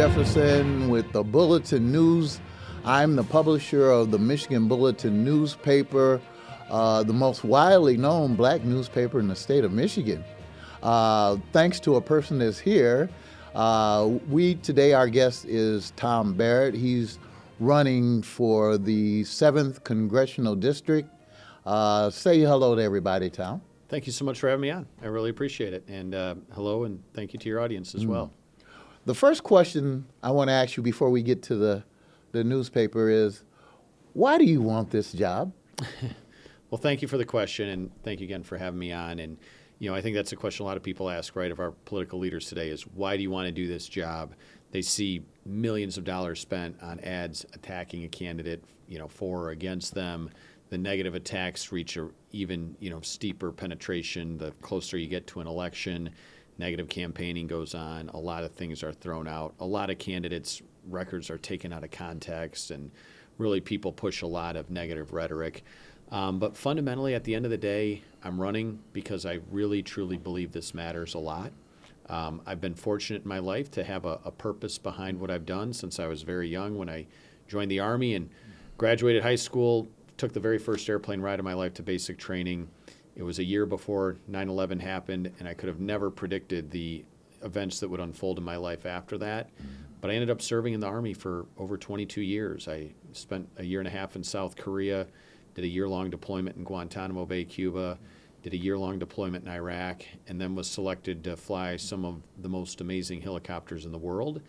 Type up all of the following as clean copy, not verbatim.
Jefferson with the Bulletin News. I'm the publisher of the Michigan Bulletin newspaper, the most widely known black newspaper in the state of Michigan. Thanks to a person that's here, today our guest is Tom Barrett. He's running for the 7th Congressional District. Say hello to everybody, Tom. Thank you so much for having me on. I really appreciate it. And hello, and thank you to your audience as well. The first question I want to ask you before we get to the newspaper is, why do you want this job? Well, thank you for the question, and thank you again for having me on. And, I think that's a question a lot of people ask, right, of our political leaders today is, why do you want to do this job? They see millions of dollars spent on ads attacking a candidate, for or against them. The negative attacks reach a even, steeper penetration the closer you get to an election. Negative campaigning goes on. A lot of things are thrown out. A lot of candidates' records are taken out of context, and really people push a lot of negative rhetoric. But fundamentally, at the end of the day, I'm running because I really, truly believe this matters a lot. I've been fortunate in my life to have a purpose behind what I've done since I was very young. When I joined the Army and graduated high school, took the very first airplane ride of my life to basic training. It was a year before 9/11 happened, and I could have never predicted the events that would unfold in my life after that. But I ended up serving in the Army for over 22 years. I spent a year and a half in South Korea, did a year-long deployment in Guantanamo Bay, Cuba, did a year-long deployment in Iraq, and then was selected to fly some of the most amazing helicopters in the world.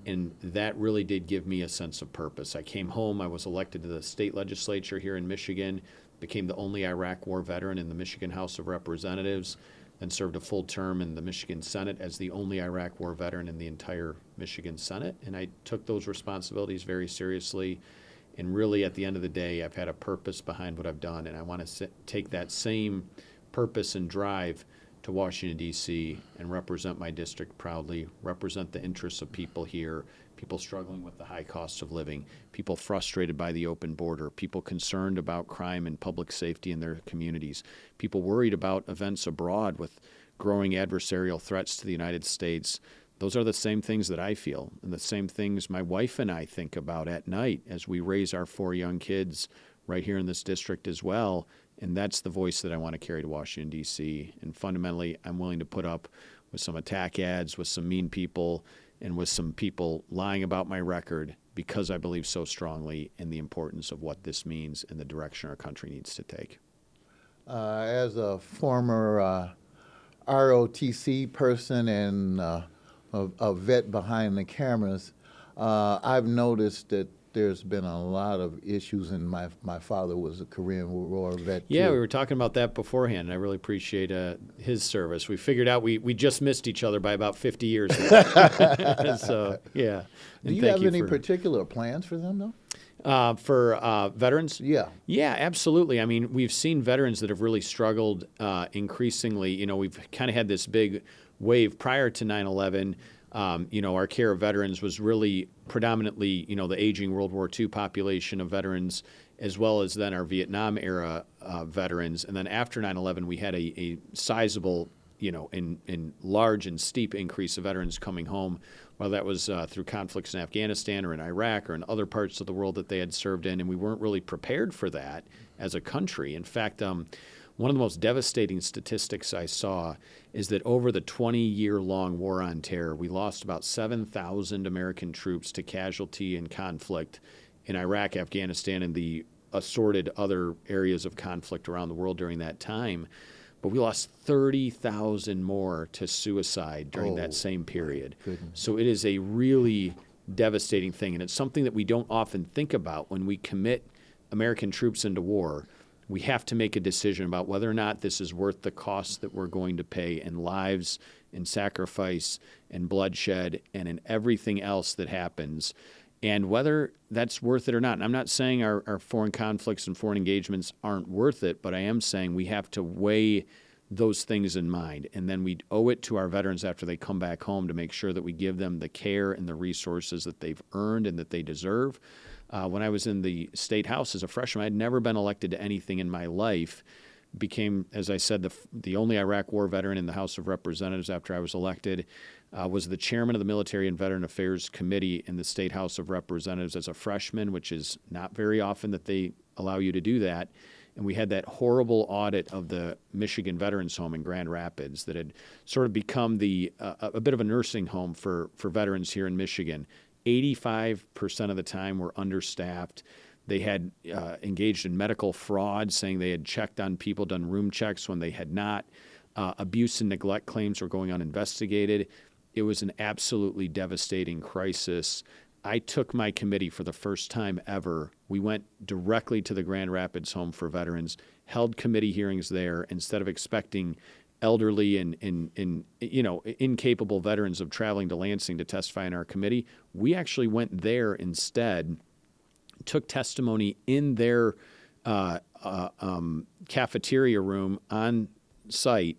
And that really did give me a sense of purpose. I came home, I was elected to the state legislature here in Michigan, became the only Iraq War veteran in the Michigan House of Representatives, then served a full term in the Michigan Senate as the only Iraq War veteran in the entire Michigan Senate. And I took those responsibilities very seriously. And really, at the end of the day, I've had a purpose behind what I've done, and I want to take that same purpose and drive to Washington, D.C., and represent my district proudly, represent the interests of people here, people struggling with the high cost of living, people frustrated by the open border, people concerned about crime and public safety in their communities, people worried about events abroad with growing adversarial threats to the United States. Those are the same things that I feel, and the same things my wife and I think about at night as we raise our 4 young kids right here in this district as well. And that's the voice that I want to carry to Washington, D.C. And fundamentally, I'm willing to put up with some attack ads, with some mean people, and with some people lying about my record because I believe so strongly in the importance of what this means and the direction our country needs to take. As a former ROTC person and a vet behind the cameras, I've noticed that there's been a lot of issues, and my father was a Korean War vet. Yeah, too. we were talking about that beforehand, and I really appreciate his service. We figured out we just missed each other by about 50 years ago. So, yeah. Do you have any particular plans for them, though? For veterans? Yeah. Yeah, absolutely. I mean, we've seen veterans that have really struggled increasingly. We've kind of had this big wave prior to 9/11. Our care of veterans was really predominantly, the aging World War II population of veterans, as well as then our Vietnam era veterans. And then after 9/11, we had a sizable, and large and steep increase of veterans coming home, whether that was through conflicts in Afghanistan or in Iraq or in other parts of the world that they had served in. And we weren't really prepared for that as a country. In fact, one of the most devastating statistics I saw is that over the 20-year-long war on terror, we lost about 7,000 American troops to casualty and conflict in Iraq, Afghanistan, and the assorted other areas of conflict around the world during that time. But we lost 30,000 more to suicide during that same period. So it is a really devastating thing, and it's something that we don't often think about when we commit American troops into war. We have to make a decision about whether or not this is worth the cost that we're going to pay in lives, in sacrifice, in bloodshed, and in everything else that happens, and whether that's worth it or not. And I'm not saying our foreign conflicts and foreign engagements aren't worth it, but I am saying we have to weigh those things in mind. And then we owe it to our veterans after they come back home to make sure that we give them the care and the resources that they've earned and that they deserve. When I was in the State House as a freshman, I'd never been elected to anything in my life. Became, as I said, the only Iraq War veteran in the House of Representatives after I was elected. was the chairman of the Military and Veteran Affairs Committee in the State House of Representatives as a freshman, which is not very often that they allow you to do that. And we had that horrible audit of the Michigan Veterans Home in Grand Rapids that had sort of become a bit of a nursing home for veterans here in Michigan. 85% of the time were understaffed. They had engaged in medical fraud, saying they had checked on people, done room checks when they had not. Abuse and neglect claims were going uninvestigated. It was an absolutely devastating crisis. I took my committee for the first time ever. We went directly to the Grand Rapids Home for Veterans, held committee hearings there instead of expecting elderly and incapable veterans of traveling to Lansing to testify in our committee. We actually went there instead, took testimony in their cafeteria room on site,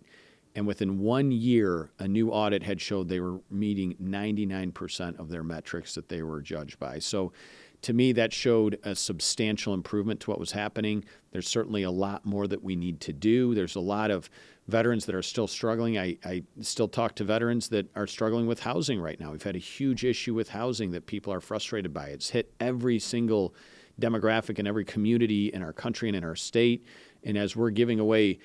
and within 1 year, a new audit had showed they were meeting 99% of their metrics that they were judged by. So to me, that showed a substantial improvement to what was happening. There's certainly a lot more that we need to do. There's a lot of veterans that are still struggling. I still talk to veterans that are struggling with housing right now. We've had a huge issue with housing that people are frustrated by. It's hit every single demographic in every community in our country and in our state. And as we're giving away,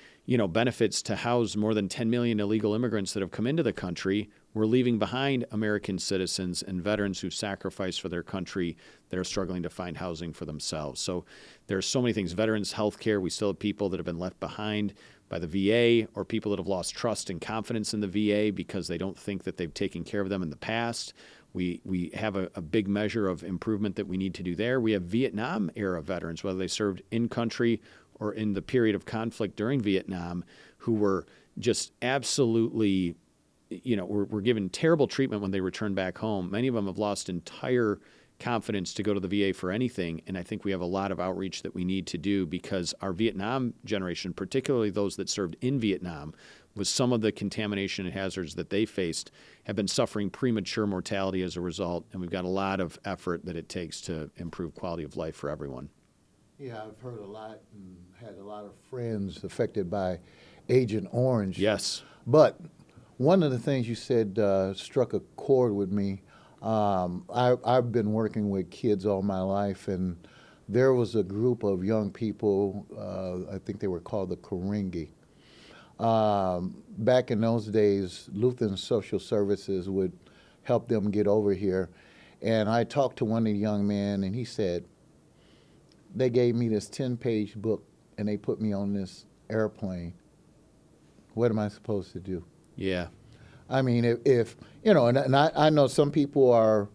benefits to house more than 10 million illegal immigrants that have come into the country, we're leaving behind American citizens and veterans who sacrifice for their country that are struggling to find housing for themselves. So there are so many things. Veterans health care, we still have people that have been left behind by the VA, or people that have lost trust and confidence in the VA because they don't think that they've taken care of them in the past. We have a big measure of improvement that we need to do there. We have Vietnam-era veterans, whether they served in country or in the period of conflict during Vietnam, who were just absolutely, were given terrible treatment when they returned back home. Many of them have lost entire confidence to go to the VA for anything, and I think we have a lot of outreach that we need to do, because our Vietnam generation, particularly those that served in Vietnam, with some of the contamination and hazards that they faced, have been suffering premature mortality as a result, and we've got a lot of effort that it takes to improve quality of life for everyone. Yeah, I've heard a lot and had a lot of friends affected by Agent Orange. Yes. But one of the things you said struck a chord with me. I've been working with kids all my life, and there was a group of young people, I think they were called the Karingi. Back in those days, Lutheran Social Services would help them get over here. And I talked to one of the young men, and he said, they gave me this 10-page book, and they put me on this airplane. What am I supposed to do? Yeah. I mean, if and I know some people are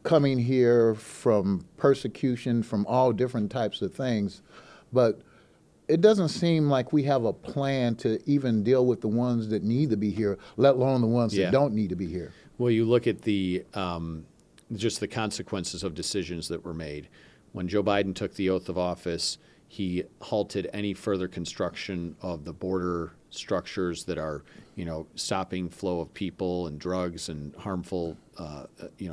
coming here from persecution, from all different types of things, but it doesn't seem like we have a plan to even deal with the ones that need to be here, let alone the ones that don't need to be here. Well, you look at the just the consequences of decisions that were made. When Joe Biden took the oath of office, he halted any further construction of the border structures that are, stopping flow of people and drugs and harmful,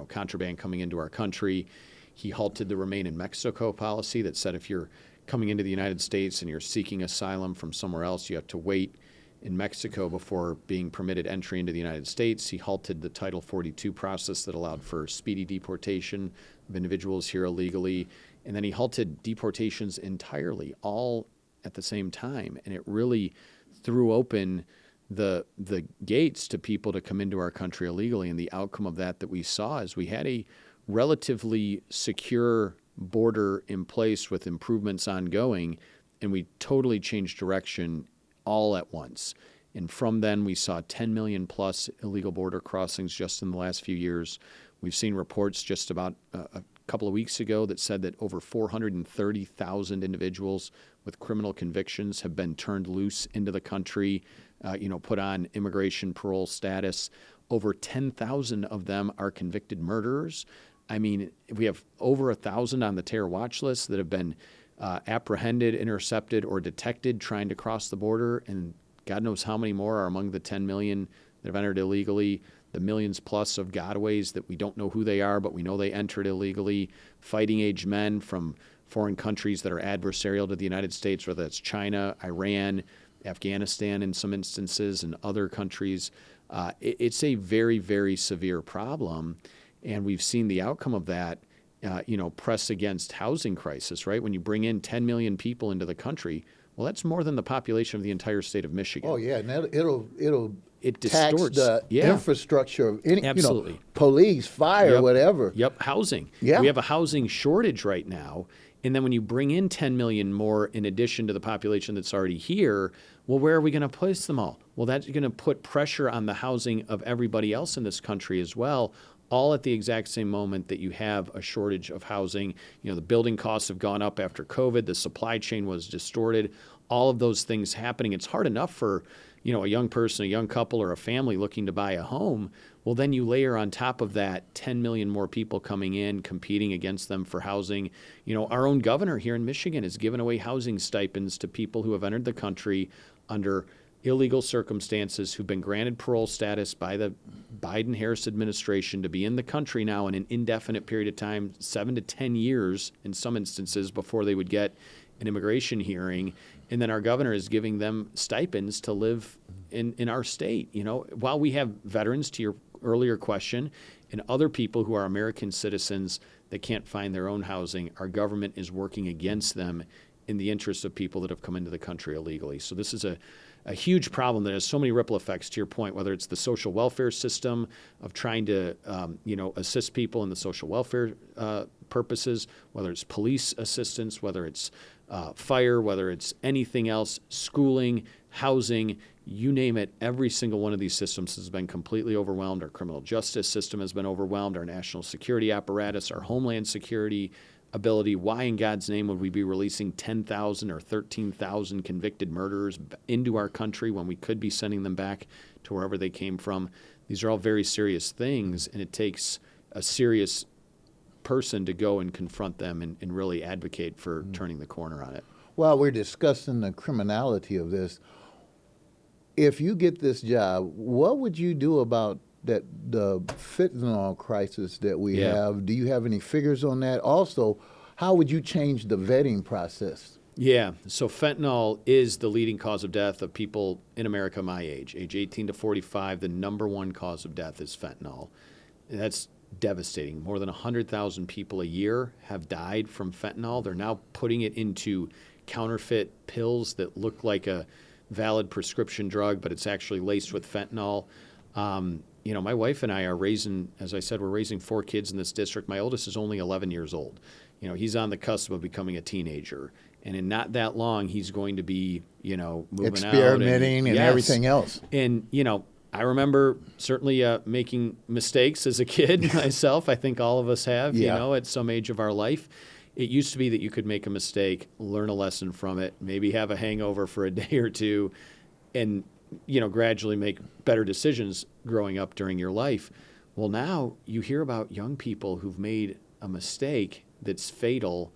contraband coming into our country. He halted the Remain in Mexico policy that said if you're coming into the United States and you're seeking asylum from somewhere else, you have to wait in Mexico before being permitted entry into the United States. He halted the Title 42 process that allowed for speedy deportation of individuals here illegally. And then he halted deportations entirely, all at the same time. And it really threw open the gates to people to come into our country illegally. And the outcome of that we saw is we had a relatively secure border in place with improvements ongoing, and we totally changed direction all at once. And from then, we saw 10 million plus illegal border crossings just in the last few years. We've seen reports just about a couple of weeks ago that said that over 430,000 individuals with criminal convictions have been turned loose into the country, put on immigration parole status. Over 10,000 of them are convicted murderers. I mean, we have over 1,000 on the terror watch list that have been apprehended, intercepted, or detected trying to cross the border, and God knows how many more are among the 10 million that have entered illegally, the millions plus of gotaways that we don't know who they are, but we know they entered illegally, fighting-age men from foreign countries that are adversarial to the United States, whether that's China, Iran, Afghanistan in some instances, and other countries. It's a very, very severe problem, and we've seen the outcome of that. Press against housing crisis, right? When you bring in 10 million people into the country, well, that's more than the population of the entire state of Michigan. Oh yeah, and it'll It tax distorts the infrastructure of any, Absolutely. Police, fire, Yep. whatever. Yep, housing. Yeah. We have a housing shortage right now. And then when you bring in 10 million more in addition to the population that's already here, well, where are we going to place them all? Well, that's going to put pressure on the housing of everybody else in this country as well, all at the exact same moment that you have a shortage of housing. The building costs have gone up after COVID. The supply chain was distorted. All of those things happening. It's hard enough for a young person, a young couple, or a family looking to buy a home. Well, then you layer on top of that 10 million more people coming in, competing against them for housing. Our own governor here in Michigan has given away housing stipends to people who have entered the country under illegal circumstances, who've been granted parole status by the Biden-Harris administration to be in the country now in an indefinite period of time, 7 to 10 years in some instances, before they would get an immigration hearing. And then our governor is giving them stipends to live in our state. While we have veterans, to your earlier question, and other people who are American citizens that can't find their own housing, our government is working against them in the interest of people that have come into the country illegally. So this is a huge problem that has so many ripple effects, to your point, whether it's the social welfare system of trying to assist people in the social welfare purposes, whether it's police assistance, whether it's fire, whether it's anything else, schooling, housing, you name it. Every single one of these systems has been completely overwhelmed. Our criminal justice system has been overwhelmed, our national security apparatus, our homeland security ability. Why in God's name would we be releasing 10,000 or 13,000 convicted murderers into our country when we could be sending them back to wherever they came from? These are all very serious things, and it takes a serious person to go and confront them and really advocate for turning the corner on it. While we're discussing the criminality of this, if you get this job, what would you do about the fentanyl crisis that we have? Do you have any figures on that? Also, how would you change the vetting process? Yeah, so fentanyl is the leading cause of death of people in America my age 18 to 45. The number one cause of death is fentanyl. And that's devastating. More than 100,000 people a year have died from fentanyl. They're now putting it into counterfeit pills that look like a valid prescription drug, but it's actually laced with fentanyl. My wife and I are raising, as I said, we're raising 4 kids in this district. My oldest is only 11 years old. He's on the cusp of becoming a teenager. And in not that long, he's going to be, moving experimenting out. and everything else. And, I remember certainly making mistakes as a kid myself. I think all of us have, at some age of our life. It used to be that you could make a mistake, learn a lesson from it, maybe have a hangover for a day or two, and gradually make better decisions growing up during your life. Well, now you hear about young people who've made a mistake that's fatal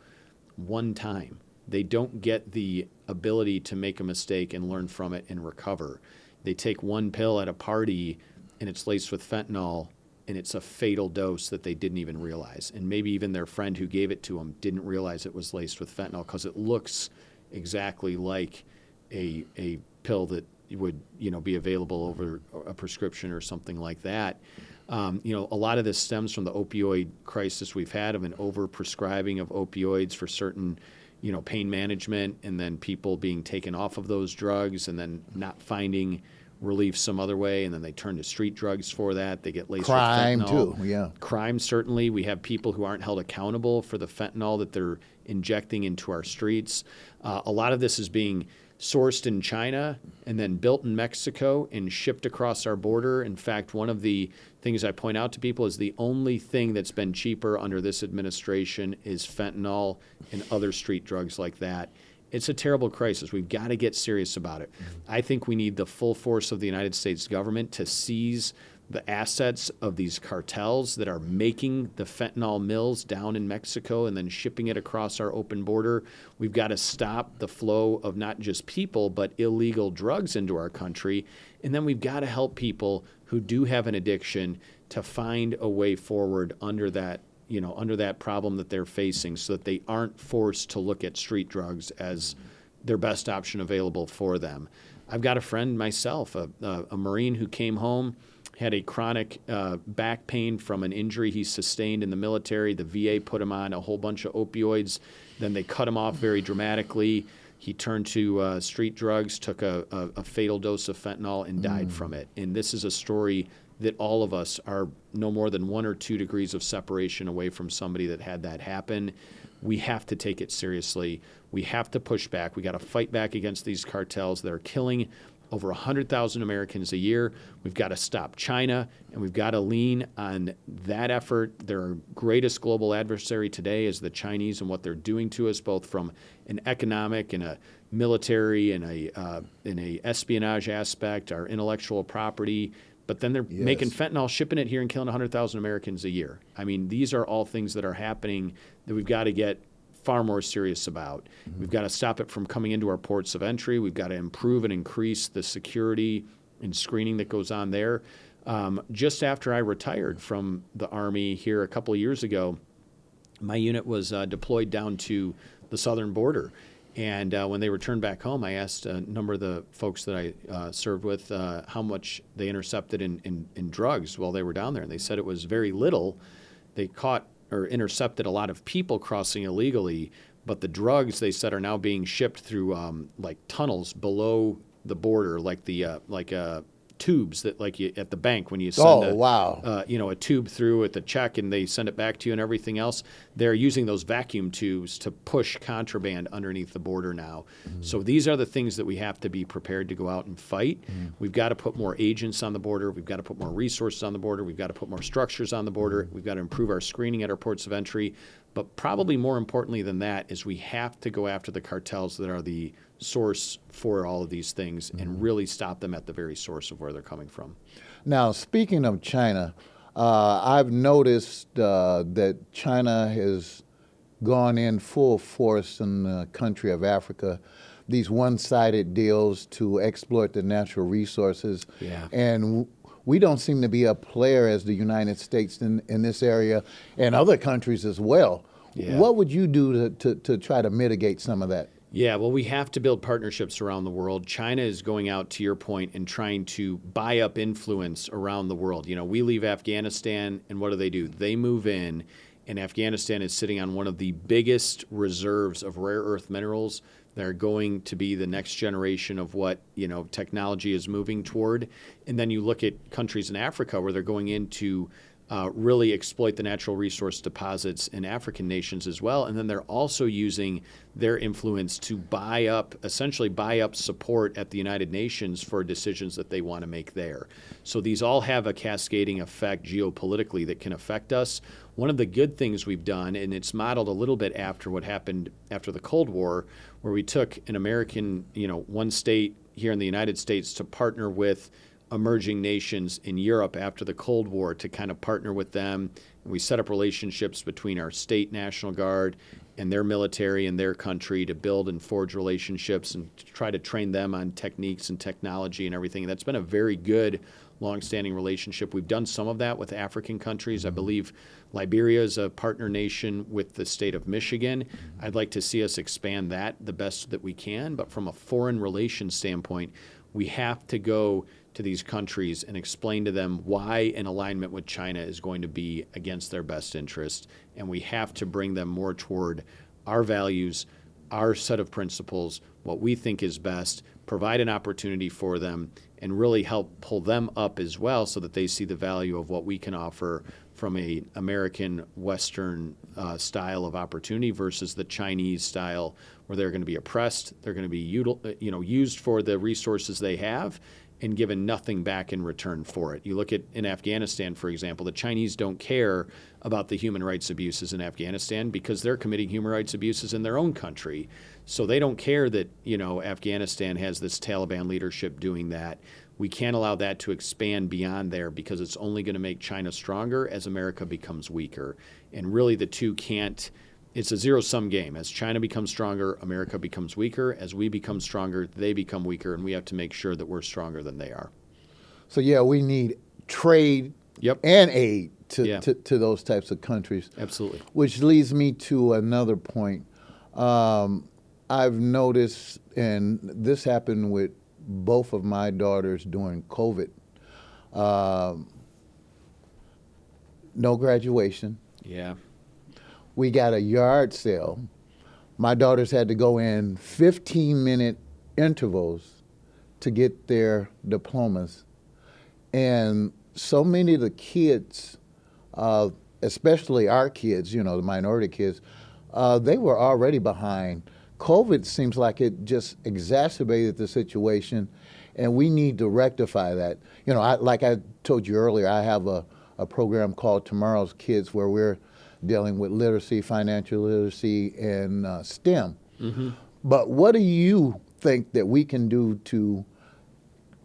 one time. They don't get the ability to make a mistake and learn from it and recover. They take one pill at a party and it's laced with fentanyl, and it's a fatal dose that they didn't even realize. And maybe even their friend who gave it to them didn't realize it was laced with fentanyl because it looks exactly like a pill that would be available over a prescription or something like that. A lot of this stems from the opioid crisis we've had of an overprescribing of opioids for certain pain management, and then people being taken off of those drugs and then not finding relief some other way, and then they turn to street drugs for that. They get laced with fentanyl. Crime too, yeah. Crime, certainly. We have people who aren't held accountable for the fentanyl that they're injecting into our streets. A lot of this is being sourced in China and then built in Mexico and shipped across our border. In fact, one of the things I point out to people is the only thing that's been cheaper under this administration is fentanyl and other street drugs like that. It's a terrible crisis. We've got to get serious about it. I think we need the full force of the United States government to seize the assets of these cartels that are making the fentanyl mills down in Mexico and then shipping it across our open border. We've got to stop the flow of not just people, but illegal drugs into our country. And then we've got to help people who do have an addiction to find a way forward under that problem that they're facing, so that they aren't forced to look at street drugs as their best option available for them. I've got a friend myself, a Marine who came home, had a chronic back pain from an injury he sustained in the military. The VA put him on a whole bunch of opioids. Then they cut him off very dramatically. He turned to street drugs, took a fatal dose of fentanyl, and died from it. And this is a story that all of us are no more than 1 or 2 degrees of separation away from somebody that had that happen. We have to take it seriously. We have to push back. We got to fight back against these cartels that are killing over 100,000 Americans a year. We've got to stop China, and we've got to lean on that effort. Their greatest global adversary today is the Chinese and what they're doing to us, both from an economic and a military and a espionage aspect, our intellectual property. But then they're making fentanyl, shipping it here, and killing 100,000 Americans a year. I mean, these are all things that are happening that we've got to get far more serious about. We've got to stop it from coming into our ports of entry. We've got to improve and increase the security and screening that goes on there. Just after I retired from the Army here a couple of years ago, my unit was deployed down to the southern border. And when they returned back home, I asked a number of the folks that I served with how much they intercepted in drugs while they were down there. And they said it was very little. They caught or intercepted a lot of people crossing illegally, but the drugs, they said, are now being shipped through like tunnels below the border, like tubes that like you, at the bank when you send a tube through at the check and they send it back to you and everything else. They're using those vacuum tubes to push contraband underneath the border now. So these are the things that we have to be prepared to go out and fight. We've got to put more agents on the border. We've got to put more resources on the border. We've got to put more structures on the border. We've got to improve our screening at our ports of entry. But probably more importantly than that is we have to go after the cartels that are the source for all of these things and really stop them at the very source of where they're coming from. Now, speaking of China, I've noticed that China has gone in full force in the country of Africa, these one-sided deals to exploit the natural resources. Yeah. And we don't seem to be a player as the United States in this area and other countries as well. Yeah. What would you do to try to mitigate some of that? Yeah, well, we have to build partnerships around the world. China is going out, to your point, and trying to buy up influence around the world. You know, we leave Afghanistan, and what do? They move in, and Afghanistan is sitting on one of the biggest reserves of rare earth minerals that are going to be the next generation of what, you know, technology is moving toward. And then you look at countries in Africa where they're going into really exploit the natural resource deposits in African nations as well. And then they're also using their influence to essentially buy up support at the United Nations for decisions that they want to make there. So these all have a cascading effect geopolitically that can affect us. One of the good things we've done, and it's modeled a little bit after what happened after the Cold War, where we took an American, one state here in the United States to partner with emerging nations in Europe after the Cold War to kind of partner with them. And we set up relationships between our state National Guard and their military in their country to build and forge relationships and to try to train them on techniques and technology and everything. And that's been a very good, long-standing relationship. We've done some of that with African countries. I believe Liberia is a partner nation with the state of Michigan. I'd like to see us expand that the best that we can. But from a foreign relations standpoint, we have to go to these countries and explain to them why an alignment with China is going to be against their best interest. And we have to bring them more toward our values, our set of principles, what we think is best, provide an opportunity for them, and really help pull them up as well so that they see the value of what we can offer from a American Western style of opportunity versus the Chinese style where they're going to be oppressed, they're going to be used for the resources they have, and given nothing back in return for it. You look at in Afghanistan, for example, the Chinese don't care about the human rights abuses in Afghanistan because they're committing human rights abuses in their own country. So they don't care that, Afghanistan has this Taliban leadership doing that. We can't allow that to expand beyond there because it's only going to make China stronger as America becomes weaker. And really the two can't. It's a zero-sum game. As China becomes stronger, America becomes weaker. As we become stronger, they become weaker, and we have to make sure that we're stronger than they are. So, we need trade and aid to those types of countries. Absolutely. Which leads me to another point. I've noticed, and this happened with both of my daughters during COVID. Um, no graduation. Yeah. We got a yard sale. My daughters had to go in 15-minute intervals to get their diplomas. And so many of the kids, especially our kids, the minority kids, they were already behind. COVID seems like it just exacerbated the situation, and we need to rectify that. Like I told you earlier, I have a program called Tomorrow's Kids where we're dealing with literacy, financial literacy, and STEM. Mm-hmm. But what do you think that we can do to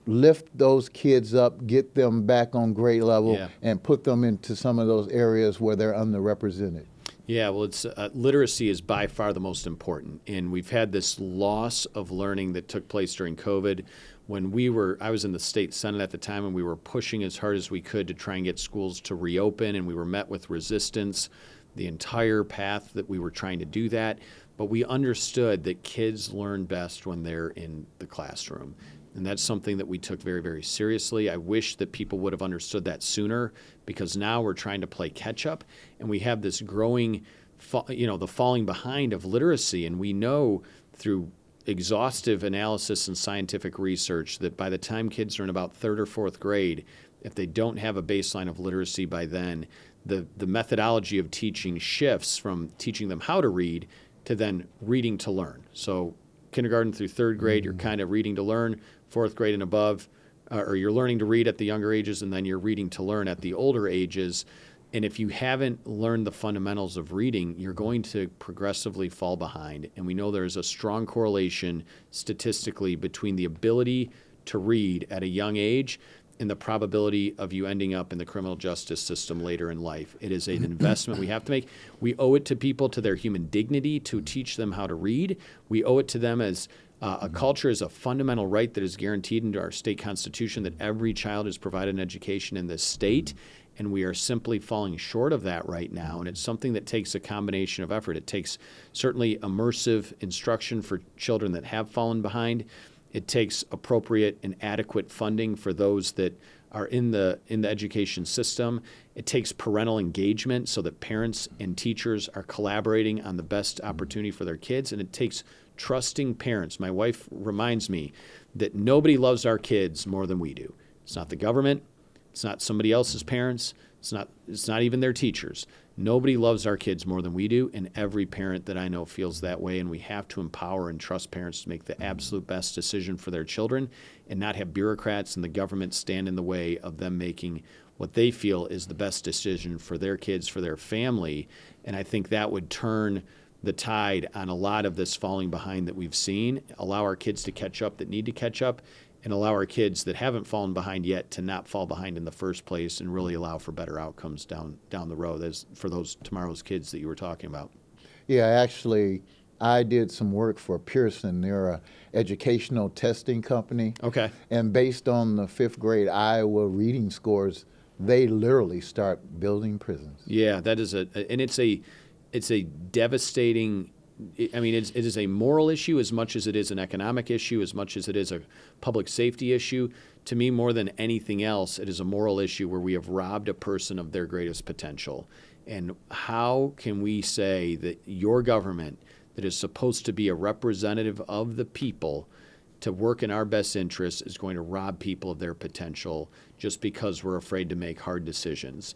lift those kids up, get them back on grade level, Yeah. and put them into some of those areas where they're underrepresented? Yeah, well, it's literacy is by far the most important, and we've had this loss of learning that took place during COVID. When I was in the state senate at the time, and we were pushing as hard as we could to try and get schools to reopen, and we were met with resistance the entire path that we were trying to do that. But we understood that kids learn best when they're in the classroom. And that's something that we took very, very seriously. I wish that people would have understood that sooner, because now we're trying to play catch up, and we have this growing, the falling behind of literacy. And we know through exhaustive analysis and scientific research that by the time kids are in about third or fourth grade, if they don't have a baseline of literacy by then, the methodology of teaching shifts from teaching them how to read to then reading to learn. So kindergarten through third grade, you're kind of reading to learn. Fourth grade and above, or you're learning to read at the younger ages, and then you're reading to learn at the older ages. And if you haven't learned the fundamentals of reading, you're going to progressively fall behind. And we know there's a strong correlation statistically between the ability to read at a young age and the probability of you ending up in the criminal justice system later in life. It is an investment we have to make. We owe it to people, to their human dignity, to teach them how to read. We owe it to them as a culture is a fundamental right that is guaranteed into our state constitution, that every child is provided an education in this state, and we are simply falling short of that right now. And it's something that takes a combination of effort. It takes certainly immersive instruction for children that have fallen behind. It takes appropriate and adequate funding for those that are in the education system. It takes parental engagement so that parents and teachers are collaborating on the best opportunity for their kids, and it takes trusting parents. My wife reminds me that nobody loves our kids more than we do. It's not the government. It's not somebody else's parents. It's not even their teachers. Nobody loves our kids more than we do, and every parent that I know feels that way, and we have to empower and trust parents to make the absolute best decision for their children and not have bureaucrats and the government stand in the way of them making what they feel is the best decision for their kids, for their family. And I think that would turn the tide on a lot of this falling behind that we've seen, allow our kids to catch up that need to catch up, and allow our kids that haven't fallen behind yet to not fall behind in the first place, and really allow for better outcomes down the road as for those tomorrow's kids that you were talking about. Yeah, actually, I did some work for Pearson. They're an educational testing company. Okay. And based on the fifth grade Iowa reading scores, they literally start building prisons. Yeah, that is it's a devastating. I mean, it is a moral issue as much as it is an economic issue, as much as it is a public safety issue. To me, more than anything else, it is a moral issue where we have robbed a person of their greatest potential. And how can we say that your government, that is supposed to be a representative of the people to work in our best interests, is going to rob people of their potential just because we're afraid to make hard decisions?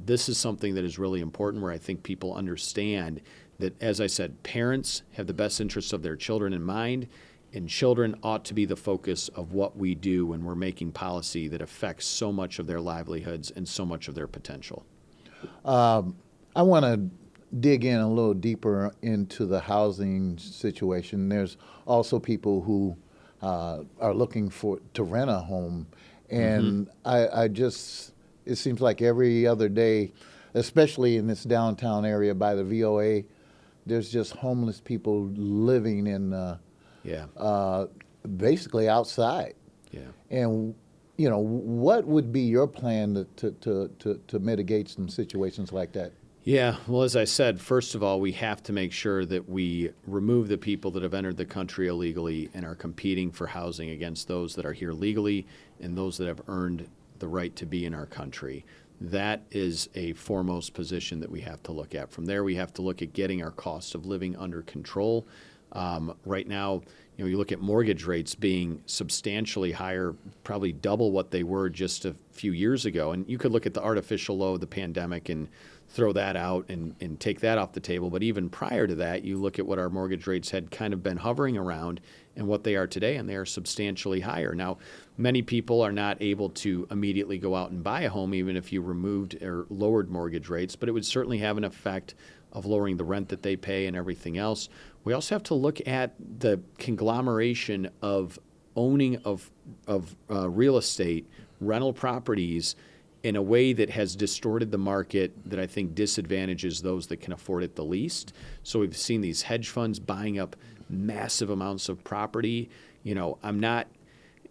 This is something that is really important, where I think people understand that, as I said, parents have the best interests of their children in mind, and children ought to be the focus of what we do when we're making policy that affects so much of their livelihoods and so much of their potential. I want to dig in a little deeper into the housing situation. There's also people who are looking to rent a home, and it seems like every other day, especially in this downtown area by the VOA, there's just homeless people living in basically outside. Yeah. And what would be your plan to mitigate some situations like that? Yeah, well, as I said, first of all, we have to make sure that we remove the people that have entered the country illegally and are competing for housing against those that are here legally and those that have earned the right to be in our country. That is a foremost position that we have to look at. From there, we have to look at getting our cost of living under control. Right now, you look at mortgage rates being substantially higher, probably double what they were just a few years ago. And you could look at the artificial low of the pandemic and throw that out and take that off the table. But even prior to that, you look at what our mortgage rates had kind of been hovering around and what they are today, and they are substantially higher. Now, many people are not able to immediately go out and buy a home, even if you removed or lowered mortgage rates, but it would certainly have an effect of lowering the rent that they pay and everything else. We also have to look at the conglomeration of owning of real estate, rental properties, in a way that has distorted the market that I think disadvantages those that can afford it the least. So we've seen these hedge funds buying up massive amounts of property. I'm not,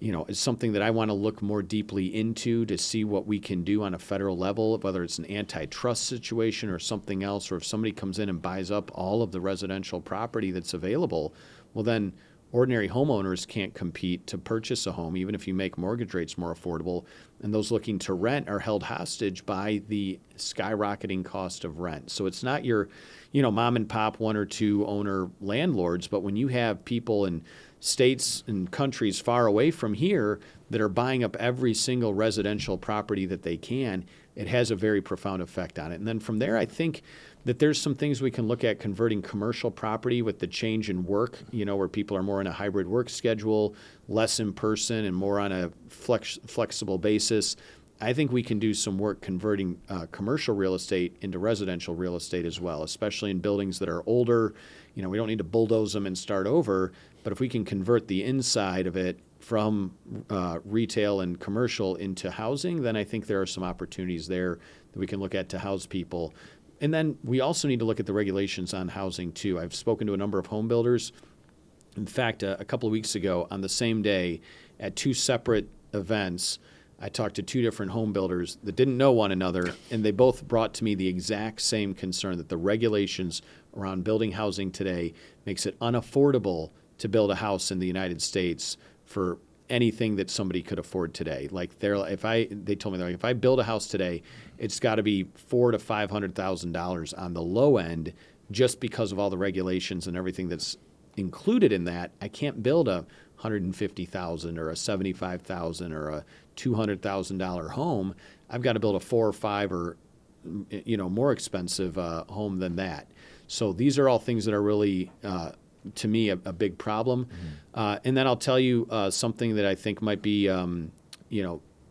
it's something that I want to look more deeply into to see what we can do on a federal level, whether it's an antitrust situation or something else, or if somebody comes in and buys up all of the residential property that's available, well then ordinary homeowners can't compete to purchase a home, even if you make mortgage rates more affordable. And those looking to rent are held hostage by the skyrocketing cost of rent. So it's not your, mom and pop, one or two owner landlords, but when you have people in states and countries far away from here that are buying up every single residential property that they can, it has a very profound effect on it. And then from there, I think that there's some things we can look at converting commercial property with the change in work, where people are more in a hybrid work schedule, less in person and more on a flexible basis. I think we can do some work converting commercial real estate into residential real estate as well, especially in buildings that are older. We don't need to bulldoze them and start over, but if we can convert the inside of it from retail and commercial into housing, then I think there are some opportunities there that we can look at to house people. And then we also need to look at the regulations on housing too. I've spoken to a number of home builders. In fact, a couple of weeks ago on the same day at two separate events, I talked to two different home builders that didn't know one another, and they both brought to me the exact same concern that the regulations around building housing today makes it unaffordable to build a house in the United States for anything that somebody could afford today. Like they told me, if I build a house today, it's got to be $400,000 to $500,000 on the low end, just because of all the regulations and everything that's included in that. I can't build a $150,000 or a $75,000 or a $200,000 home. I've got to build a 4 or 5 or more expensive home than that. So these are all things that are really to me a big problem. And then I'll tell you something that I think might be an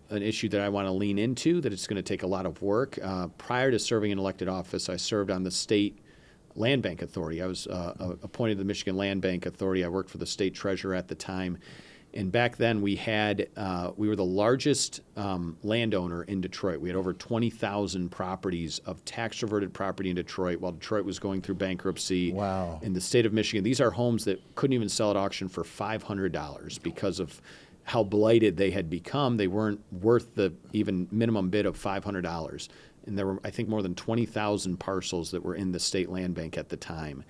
issue that I want to lean into, that it's going to take a lot of work. Prior to serving in elected office, I served on the state Land Bank Authority. I was appointed to the Michigan Land Bank Authority. I worked for the state treasurer at the time. And back then we were the largest landowner in Detroit. We had over 20,000 properties of tax reverted property in Detroit while Detroit was going through bankruptcy. Wow. In the state of Michigan. These are homes that couldn't even sell at auction for $500 because of how blighted they had become. They weren't worth the even minimum bid of $500. And there were, I think, more than 20,000 parcels that were in the state land bank at the time.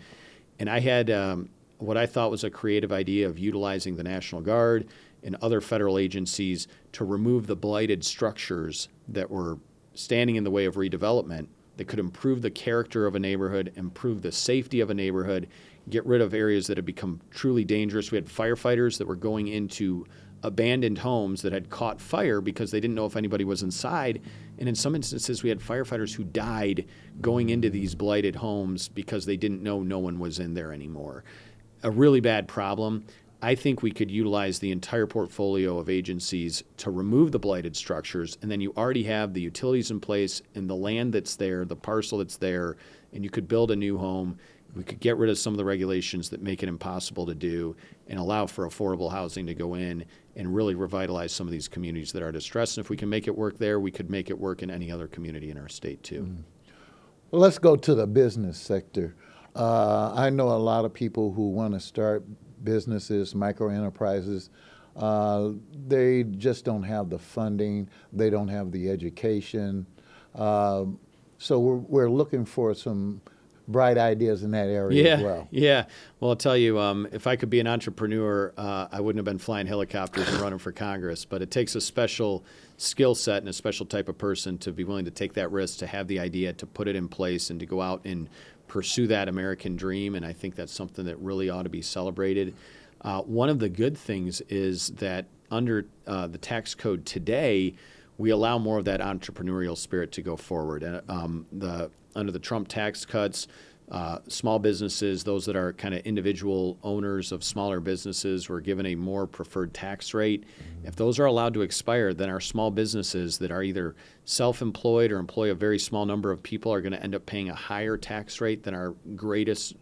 And I had what I thought was a creative idea of utilizing the National Guard and other federal agencies to remove the blighted structures that were standing in the way of redevelopment, that could improve the character of a neighborhood, improve the safety of a neighborhood, get rid of areas that had become truly dangerous. We had firefighters that were going into abandoned homes that had caught fire because they didn't know if anybody was inside. And in some instances, we had firefighters who died going into these blighted homes because they didn't know no one was in there anymore. A really bad problem. I think we could utilize the entire portfolio of agencies to remove the blighted structures, and then you already have the utilities in place and the land that's there, the parcel that's there, and you could build a new home. We could get rid of some of the regulations that make it impossible to do and allow for affordable housing to go in and really revitalize some of these communities that are distressed. And if we can make it work there, we could make it work in any other community in our state too. Well, let's go to the business sector. I know a lot of people who want to start businesses, micro enterprises. They just don't have the funding. They don't have the education. So we're looking for some bright ideas in that area as well. Yeah. Well, I'll tell you, if I could be an entrepreneur, I wouldn't have been flying helicopters and running for Congress. But it takes a special skill set and a special type of person to be willing to take that risk, to have the idea, to put it in place, and to go out and pursue that American dream. And I think that's something that really ought to be celebrated. One of the good things is that under the tax code today, we allow more of that entrepreneurial spirit to go forward. Under the Trump tax cuts, small businesses, those that are kind of individual owners of smaller businesses, were given a more preferred tax rate. If those are allowed to expire, then our small businesses that are either self-employed or employ a very small number of people are going to end up paying a higher tax rate than our greatest,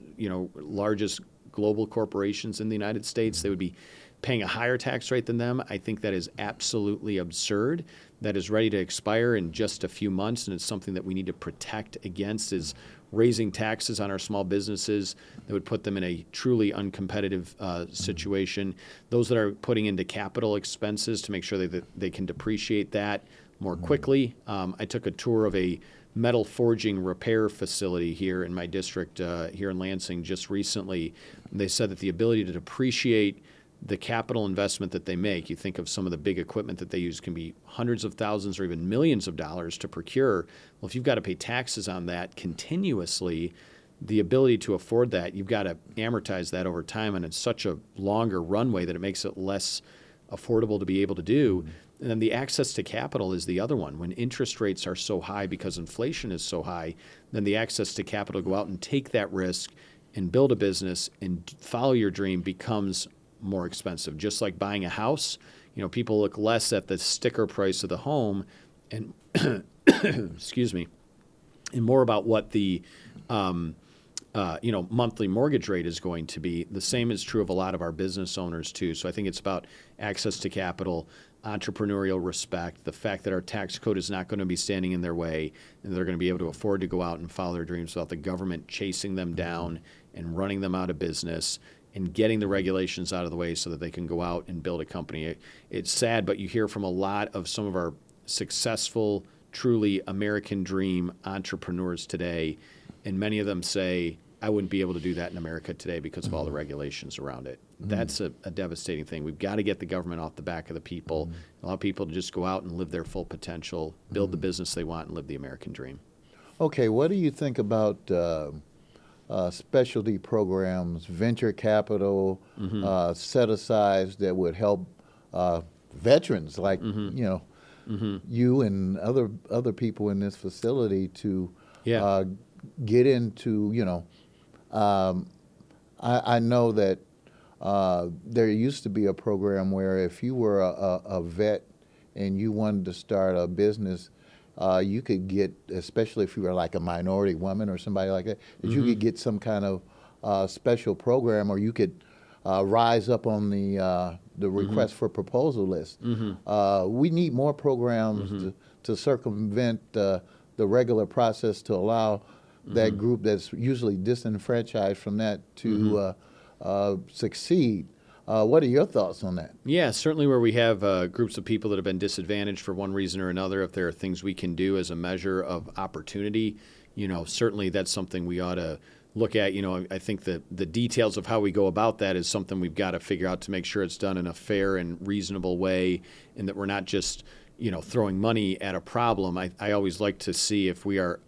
largest global corporations in the United States. They would be paying a higher tax rate than them. I think that is absolutely absurd. That is ready to expire in just a few months, and it's something that we need to protect against, is raising taxes on our small businesses that would put them in a truly uncompetitive situation. Those that are putting into capital expenses to make sure that they can depreciate that more quickly. I took a tour of a metal forging repair facility here in my district here in Lansing just recently. They said that the ability to depreciate the capital investment that they make, you think of some of the big equipment that they use, can be hundreds of thousands or even millions of dollars to procure. Well, if you've got to pay taxes on that continuously, the ability to afford that, you've got to amortize that over time, and it's such a longer runway that it makes it less affordable to be able to do. And then the access to capital is the other one. When interest rates are so high because inflation is so high, then the access to capital to go out and take that risk and build a business and follow your dream becomes more expensive. Just like buying a house, people look less at the sticker price of the home and excuse me, and more about what the monthly mortgage rate is going to be. The same is true of a lot of our business owners too. So I think it's about access to capital, entrepreneurial respect, the fact that our tax code is not going to be standing in their way, and they're going to be able to afford to go out and follow their dreams without the government chasing them down and running them out of business, and getting the regulations out of the way so that they can go out and build a company. It's sad, but you hear from a lot of some of our successful, truly American dream entrepreneurs today, and many of them say, I wouldn't be able to do that in America today because of all the regulations around it. That's a devastating thing. We've got to get the government off the back of the people, allow people to just go out and live their full potential, build the business they want, and live the American dream. Okay, what do you think about specialty programs, venture capital, set-asides that would help veterans like you and other people in this facility to get into, I know that there used to be a program where if you were a vet and you wanted to start a business, you could get, especially if you were like a minority woman or somebody like that, you could get some kind of special program, or you could rise up on the request for proposal list. We need more programs to circumvent the regular process to allow that group that's usually disenfranchised from that to succeed. What are your thoughts on that? Yeah, certainly where we have groups of people that have been disadvantaged for one reason or another, if there are things we can do as a measure of opportunity, certainly that's something we ought to look at. I think that the details of how we go about that is something we've got to figure out to make sure it's done in a fair and reasonable way, and that we're not just throwing money at a problem. I always like to see if we are,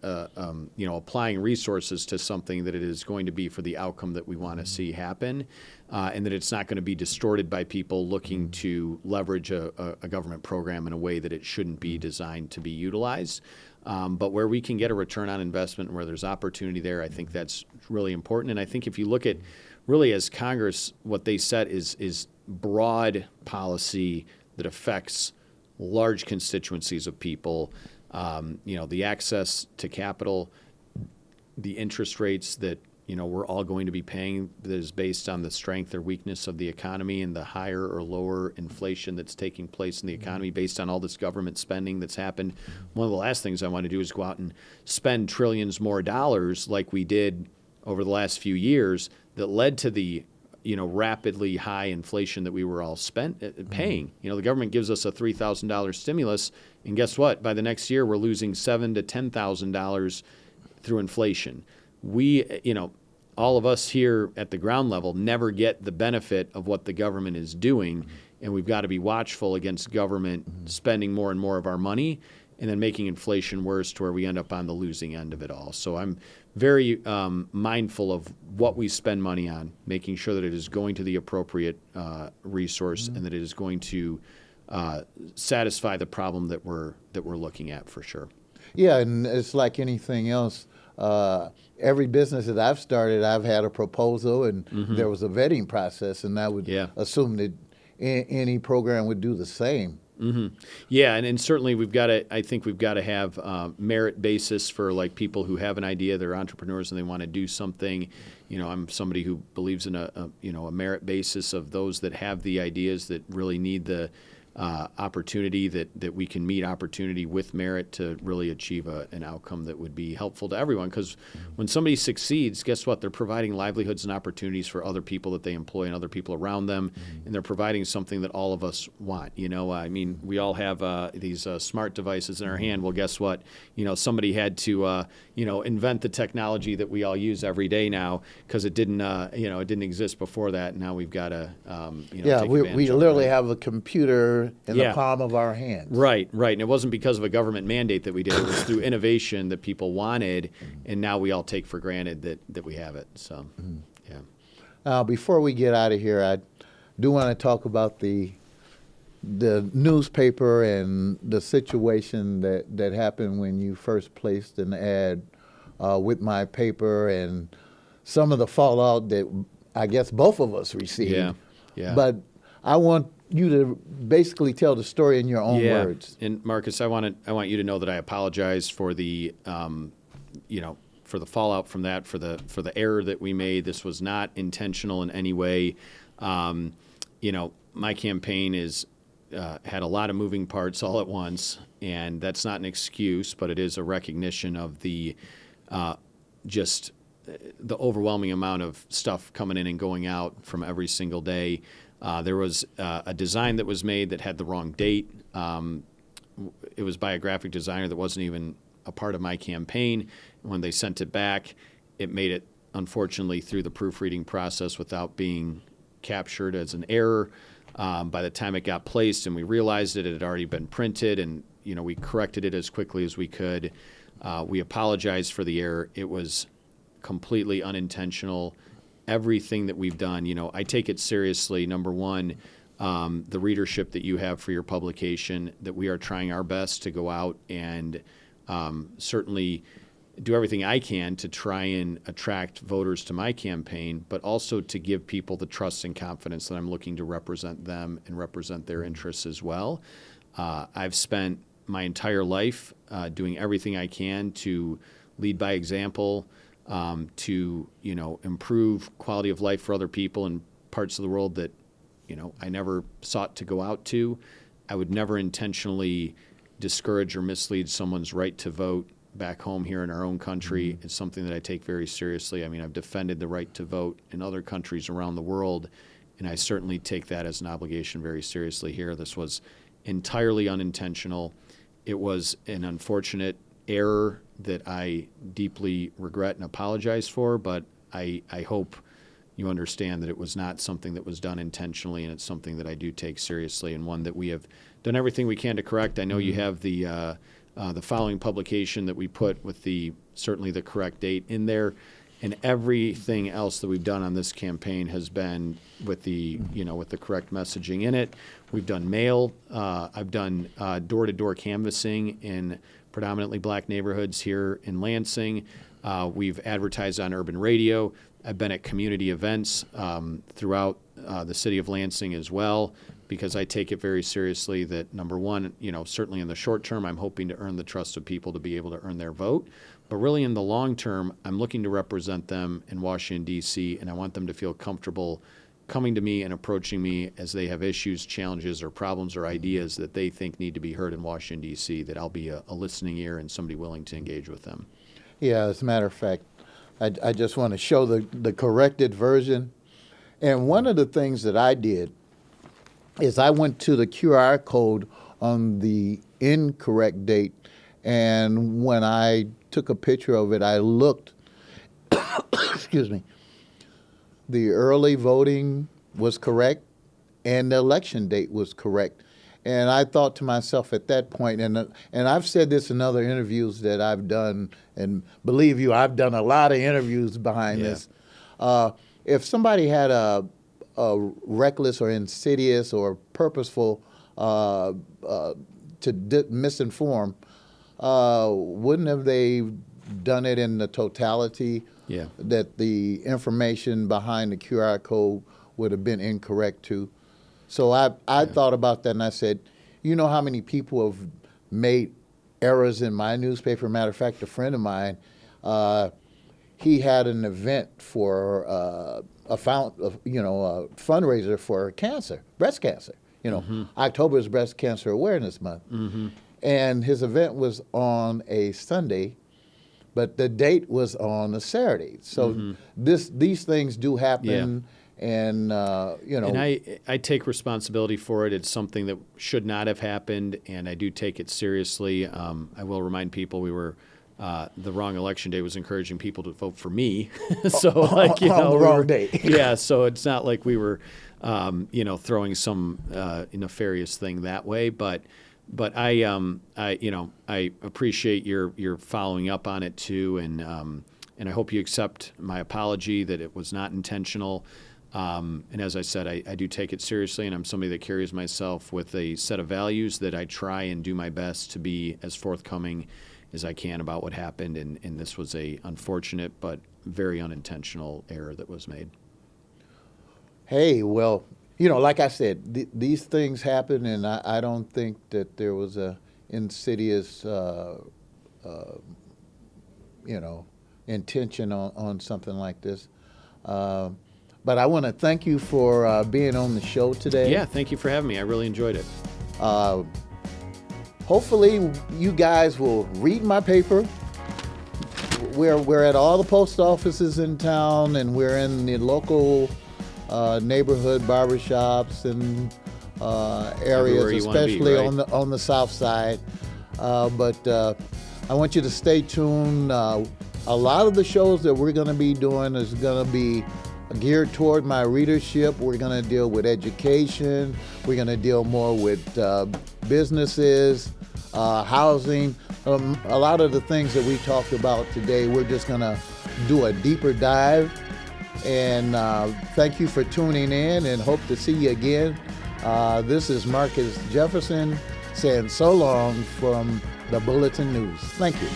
applying resources to something, that it is going to be for the outcome that we want to see happen, and that it's not going to be distorted by people looking to leverage a government program in a way that it shouldn't be designed to be utilized. But where we can get a return on investment and where there's opportunity there, I think that's really important. And I think if you look at really as Congress, what they set is broad policy that affects large constituencies of people, the access to capital, the interest rates that, we're all going to be paying, that is based on the strength or weakness of the economy and the higher or lower inflation that's taking place in the economy based on all this government spending that's happened. One of the last things I want to do is go out and spend trillions more dollars like we did over the last few years that led to the rapidly high inflation that we were all paying. The government gives us a $3,000 stimulus, and guess what? By the next year, we're losing $7,000 to $10,000 through inflation. All of us here at the ground level never get the benefit of what the government is doing, and we've got to be watchful against government spending more and more of our money and then making inflation worse to where we end up on the losing end of it all. So I'm very mindful of what we spend money on, making sure that it is going to the appropriate resource and that it is going to satisfy the problem that we're looking at for sure. Yeah, and it's like anything else. Every business that I've started, I've had a proposal, and there was a vetting process, and I would assume that any program would do the same. Yeah, and certainly I think we've got to have merit basis for like people who have an idea, they're entrepreneurs and they want to do something. I'm somebody who believes in a merit basis of those that have the ideas that really need the opportunity, that we can meet opportunity with merit to really achieve an outcome that would be helpful to everyone. Because when somebody succeeds, guess what? They're providing livelihoods and opportunities for other people that they employ and other people around them, and they're providing something that all of us want. We all have these smart devices in our hand. Well, guess what? Somebody had to invent the technology that we all use every day now, because it didn't exist before that. And now we've got to take we literally have a computer in the palm of our hands. Right. And it wasn't because of a government mandate that we did. It was through innovation that people wanted, and now we all take for granted that we have it. So, before we get out of here, I do want to talk about the newspaper and the situation that happened when you first placed an ad with my paper and some of the fallout that I guess both of us received. Yeah. But I want you to basically tell the story in your own words. And Marcus, I want you to know that I apologize for the for the fallout from that, for the error that we made. This was not intentional in any way. My campaign had a lot of moving parts all at once, and that's not an excuse, but it is a recognition of the the overwhelming amount of stuff coming in and going out from every single day. There was a design that was made that had the wrong date. It was by a graphic designer that wasn't even a part of my campaign. When they sent it back, it made it, unfortunately, through the proofreading process without being captured as an error. By the time it got placed and we realized it had already been printed, and we corrected it as quickly as we could. We apologized for the error. It was completely unintentional. Everything that we've done, I take it seriously. Number one, the readership that you have for your publication, that we are trying our best to go out and certainly do everything I can to try and attract voters to my campaign, but also to give people the trust and confidence that I'm looking to represent them and represent their interests as well. I've spent my entire life doing everything I can to lead by example, to improve quality of life for other people in parts of the world that I never sought to go out to. I would never intentionally discourage or mislead someone's right to vote back home here in our own country. It's something that I take very seriously. I've defended the right to vote in other countries around the world, and I certainly take that as an obligation very seriously here. This was entirely unintentional. It was an unfortunate error that I deeply regret and apologize for, but I hope you understand that it was not something that was done intentionally, and it's something that I do take seriously, and one that we have done everything we can to correct. I know you have the following publication that we put with certainly the correct date in there, and everything else that we've done on this campaign has been with the correct messaging in it. We've done mail. I've done door-to-door canvassing in predominantly black neighborhoods here in Lansing. We've advertised on urban radio. I've been at community events throughout the city of Lansing as well, because I take it very seriously that, number one, certainly in the short term, I'm hoping to earn the trust of people to be able to earn their vote. But really in the long term, I'm looking to represent them in Washington, D.C., and I want them to feel comfortable coming to me and approaching me as they have issues, challenges, or problems or ideas that they think need to be heard in Washington, D.C., that I'll be a listening ear and somebody willing to engage with them. Yeah, as a matter of fact, I just want to show the corrected version. And one of the things that I did is I went to the QR code on the incorrect date, and when I took a picture of it, I looked, excuse me, the early voting was correct and the election date was correct. And I thought to myself at that point, and I've said this in other interviews that I've done, and believe you, I've done a lot of interviews behind this. If somebody had a reckless or insidious or purposeful to misinform, wouldn't have they done it in the totality? Yeah. That the information behind the QR code would have been incorrect too. So I thought about that and I said, you know how many people have made errors in my newspaper? Matter of fact, a friend of mine, he had an event for a fundraiser for cancer, breast cancer. October is Breast Cancer Awareness Month. And his event was on a Sunday, but the date was on a Saturday. So these things do happen. And, And I take responsibility for it. It's something that should not have happened, and I do take it seriously. I will remind people we were the wrong election day was encouraging people to vote for me. So, like, on the wrong day. Yeah, so it's not like we were, throwing some nefarious thing that way. But I appreciate your following up on it too, and I hope you accept my apology that it was not intentional. And as I said, I do take it seriously, and I'm somebody that carries myself with a set of values that I try and do my best to be as forthcoming as I can about what happened. And this was a unfortunate but very unintentional error that was made. Hey, well, like I said, these things happen, and I don't think that there was a insidious, intention on something like this. But I want to thank you for being on the show today. Yeah, thank you for having me. I really enjoyed it. Hopefully you guys will read my paper. We're at all the post offices in town, and we're in the local neighborhood barbershops and areas, especially on the south side. But I want you to stay tuned. A lot of the shows that we're going to be doing is going to be geared toward my readership. We're going to deal with education. We're going to deal more with businesses, housing. A lot of the things that we talked about today, we're just going to do a deeper dive. And thank you for tuning in, and hope to see you again. This is Marcus Jefferson saying so long from the Bulletin News. Thank you.